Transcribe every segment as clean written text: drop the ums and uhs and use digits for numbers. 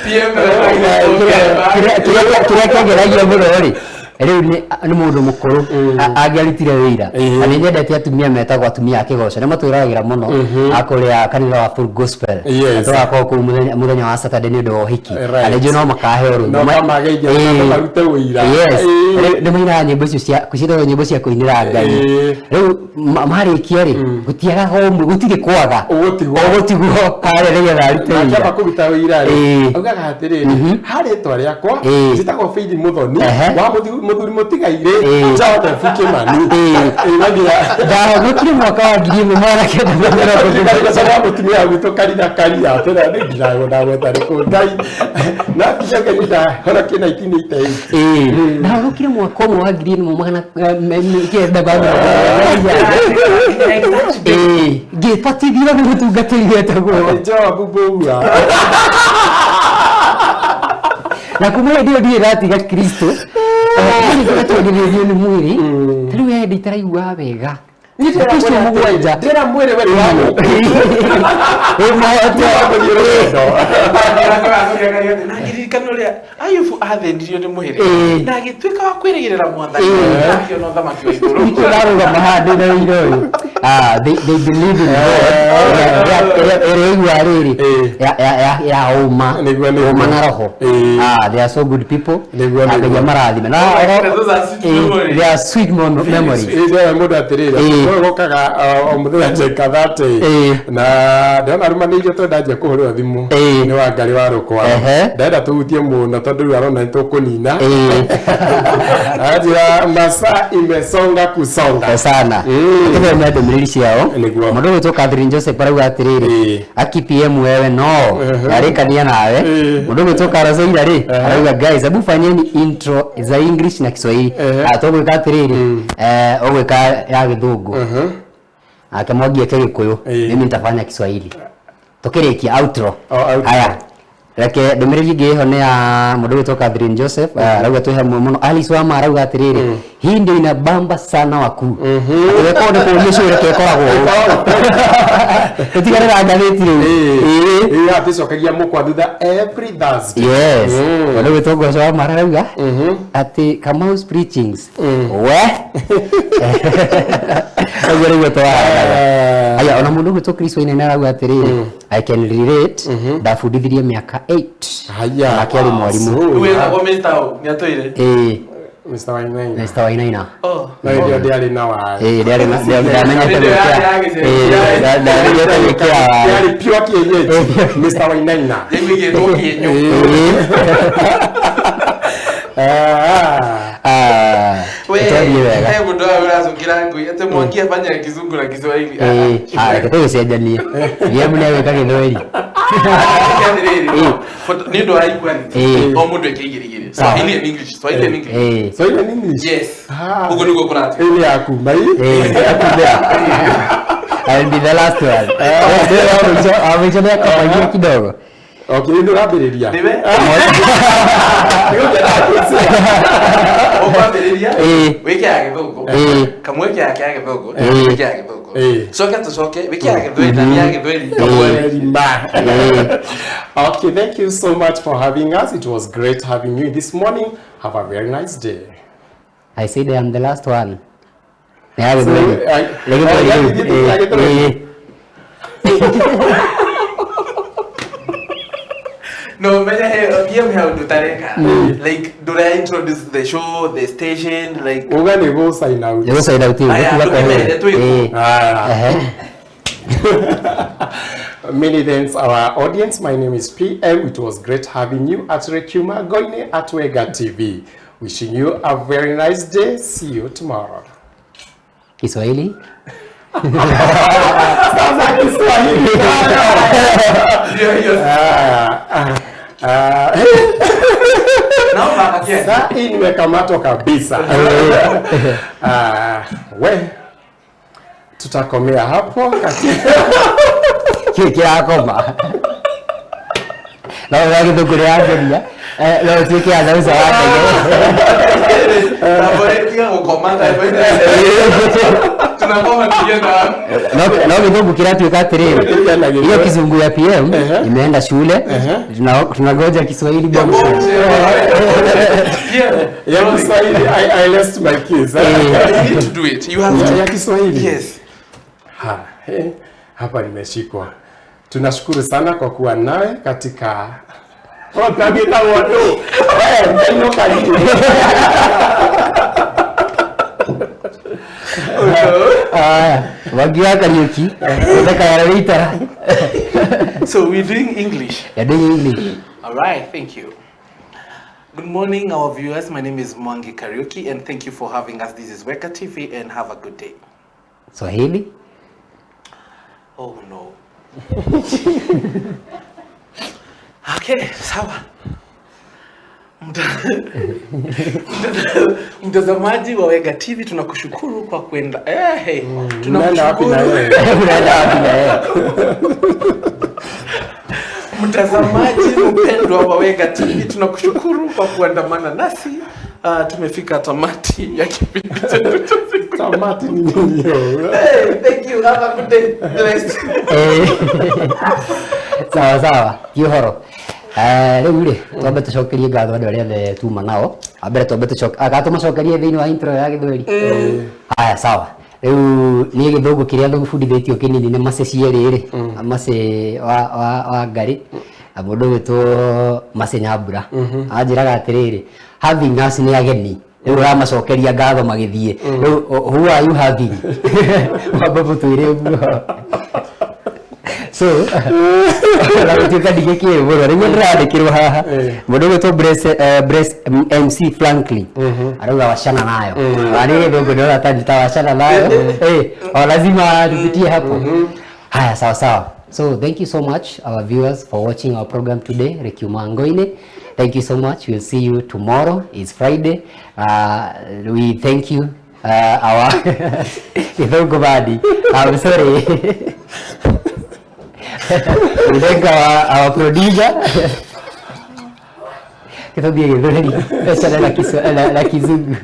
PM kĩrĩa mũno-rĩ rĩu nĩ mũndũ mũkũrũ angĩarutire wĩra na nĩ nyendete atumia metagwo atumia a kĩgoco nĩ matwĩragĩra mũno akũrĩa kanitha wa Full Gospel tũgakorwo kũu mũthenya wa Saturday nĩ ũndũ wa ũhiki na nĩnjũĩ no makahe ũrũ nĩ mainaga nyĩmbo icio ciĩtagwo nyĩmbo cia kũinĩra Ngai rĩu marĩkia-rĩ gũtiagaga ũmwe gũtirĩ kwaga ũgũtigwo harĩa nĩgetha arute wĩra akĩamba kũruta wĩra-rĩ augaga atĩrĩrĩ harĩ rĩtwa rĩakwa njĩtagwo Faith Muthoni wa mũthuri mũtigaire njote Bukimani gũtirĩ mwaka wa 1990 mũtumia witũ Karina Karia tena nĩ ndagweta rĩkũ Ngai na kishaga nĩndahora 1988 na gũkire mwaka ũmwe wa 1990 ngĩbatithio nĩ mũtungatĩri wetagwo Joabu na kumwe ndio ratiga Kristo nĩ tũgĩrĩrio nĩ mwĩrĩ rĩu yenda itaraigua wega Kristo mũgwanja ndĩra mwĩrĩ we na ngirikano rĩa Ayubu athĩnirio nĩ mwĩrĩ na agĩtuĩka wa kwĩrĩgĩrĩra Mwathani akĩona thamaki wa igũrũ nĩtũrarũgama handũ na iroĩ they believe in God rĩrĩ ya ũma na roho they are so good people Ngai amarathime na they are sweet memories mũndũ atĩrĩrĩ gokaga mũthenya njeka that na ndona rumanĩirio twendanjia kũhũrĩra thimũ nĩ wa Ngarĩ wa Rũkwa ndenda tũhutie mũno tondũ rĩu arona nĩ tũkũnina ajira masaa imesonga kusonga sana kĩrĩa nĩ ndũmĩrĩri ciao mũndũ wĩtwo Catherine Joseph arauga atĩrĩrĩ aki-PM wewe no arĩkania nawe mũndũ wĩtwo Karazaira-rĩ arauga guys hebu fanyeni intro za English na Kiswahili tũgwĩka atĩrĩrĩ ũgwĩka ya Gĩthũngũ akamwagia Kĩgĩkũyũ mimi nitafanya Kiswahili tukĩrĩkia outro haya reke ndũmĩrĩri ingĩ ĩho nĩ ya mũndũ wĩtwo Catherine Joseph arauga twĩ hamwe mũno Alice Wama arauga atĩrĩrĩ hii ndio inabamba sana waku weko nĩ kũria cio reke koragwo tũtigarĩra ngathĩti rĩu aticokagia mũkwa thutha every Thursday yes mũndũ wĩtwo Ngoco Wama arauga atĩ Kamau's preachings we agũrĩgwo twa aya ona mũndũ wĩtwo Chris Wainaina arauga atĩrĩrĩ I can relate ndabundithirie mĩaka 8 haya akĩarĩ mwarimũ wĩtagwo Mr. Nyatũire Mr. Wainaina Mr. Wainaina na ndio ndiarĩ na wa ndiarĩ na ndamenyete gwĩkĩra ndiarĩ pure kienyeji Mr. Wainaina ndĩmĩgĩtwo kĩenyo wewe mũndũ ũracukira ngui ate mwangia fanya Kizungu na Kiswahili tũgĩcenjanie ndiye mũnene gwĩka Gĩthweri ni ndo equality o mũndũ ekĩigĩrĩgĩrĩ Swahili and English Swahili and English yes ugo nĩguo kũrati ile yaku mai I'll be the last one amechana kama kidogo okay ndio rabiriria niwe okwambĩrĩria wĩkĩra Gĩthũngũ kamwe kĩa Gĩthũngũ kĩa Gĩthũngũ soka tucoke wĩkĩra Gĩthweri na ya Gĩthweri okay thank you so much for having us it was great having you this morning have a very nice day I said I am the last one no, how do Tareka? Like, do I introduce the show, the station? Like, we're gonna go sign out. You go sign out. Many thanks, our audience. My name is PM. It was great having you at Magongonaini at Wega TV. Wishing you a very nice day. See you tomorrow. Kiswahili. Saa hii nimekamatwa kabisa. We tutakomea hapo katika koma Na wage thukuru ya Kenya. No tuike anauza wake. Naborekia ukomanda kwenda. Tunakoma tukienda. No kidogo kiratuika atiriri. Hiyo kizungu ya PM imeenda shule. Tunagoja Kiswahili bwana. Yeah, Kiswahili I lost my kids. You need to do it. You have to. Ya Kiswahili. Yes. Hapa nimeshikwa. Tunashukuru sana kwa kuwa nawe katika So we're doing English. You're doing English. All right, thank you. Good morning, our viewers. My name is Mwangi Karaoke, and thank you for having us. This is Weka TV, and have a good day. Swahili? Oh no. Okay, sawa. Mtazamaji wa Weka TV, tunakushukuru kwa kwenda. Tunakushukuru. Mtazamaji mpendwa wa Weka TV, tunakushukuru kwa kuandamana nasi. Tumefika tamati ya kipindi chetu. Tamati ni hiyo. Thank you. Have a good day. Bless. Sawa. Kihoro. Rĩu-rĩ, twambe tũcokerie ngatho andũ arĩa othe tuma nao. Ambere twambe tũmacokerie thĩinĩ wa intro ya Gĩthweri. Haya, sawa. Rĩu niĩ Gĩthũngũ kĩrĩa thũbundithĩtio kĩnini nĩ Mace cierĩ-rĩ. Mace wa Ngari. Mũndũ wĩtwo Mace Nyambura. Anjĩraga atĩrĩrĩ, having us nĩ ageni. Rĩu ũramacokeria ngatho magĩthiĩ. Rĩu who are you having? Wambe mũtwĩre ũguo. So, la kutoka digeke bora rĩu ndĩrandĩkĩrwo haha mũndũ wĩtwo Brace MC Franklin arauga wachana nayo wani Gĩthũngũ ndio atanita wachana nayo lazima tupitie hapo. Haya, sawa. So thank you so much our viewers for watching our program today. Magongonaini, thank you so much. We'll see you tomorrow. It's Friday. We thank you our Gĩthũngũ badi. I'm sorry. We thank our producer. Kita dia Gĩthweri. Sana la kizungu.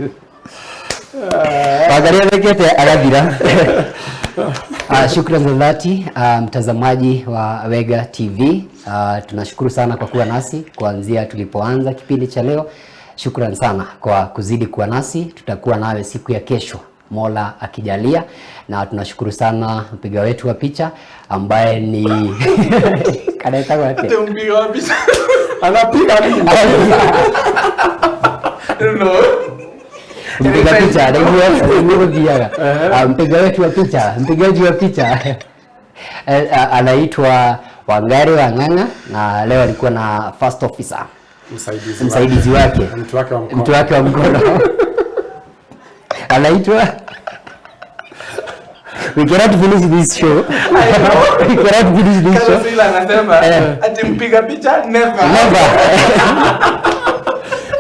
Angalia rekete agathira. Shukrani za dhati mtazamaji wa Wega TV. Tunashukuru sana kwa kuwa nasi kuanzia tulipoanza kipindi cha leo. Shukrani sana kwa kuzidi kuwa nasi. Tutakuwa nawe siku ya kesho, Mola akijalia, na tunashukuru sana mpiga wetu wa picha ambaye ni kanaita wapi? Mpiga wa picha. Anapiga nini? No. Mpiga picha ndio diaga. Mpiga wetu wa picha, mpigaji wa picha anaitwa Wangari Wang'ang'a, na leo alikuwa na first officer, msaidizi wake, mtu wake wa mkono. Anaitwa we cannot finish this show. We cannot finish this show. Sila anasema ati mpiga picha never.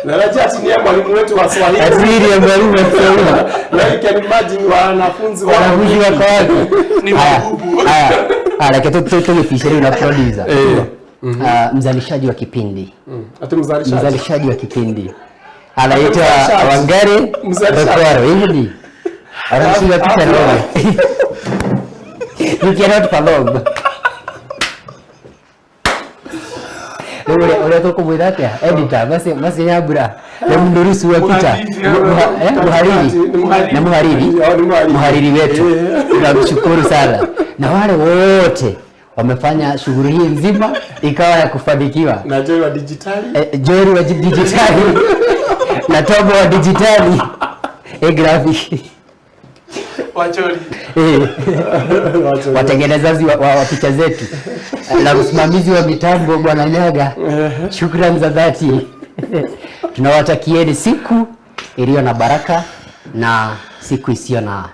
Na rajati ni mwalimu wetu wa Swahili. Asili ya mwalimu wa Swahili. Na you can imagine wanafunzi wako wapi? Ni mabubu. Lakini tumefikiria na producer. Mzalishaji wa kipindi. Mzalishaji wa kipindi. Anaitwa Wangari Wang'ang'a. Anashika picha ndogo. You cannot follow. Ule toko mwidate editor Mace Nyambura na mndurusu wa picha muhariri wetu. Tunamshukuru sana, na wale wote wamefanya shughuli hii nzima ikawa ya kufanikiwa. Na Joy wa digitali, na Tobo wa digitali, graphic wachori, watengenezaji wa picha zetu, na msimamizi wa mitambo Bwana Nyaga. Shukrani za dhati. Tunawatakieni siku iliyo na baraka na siku isiyo na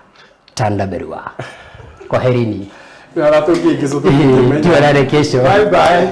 tandaberua. Kwaherini. Tuonane kesho. Bye bye.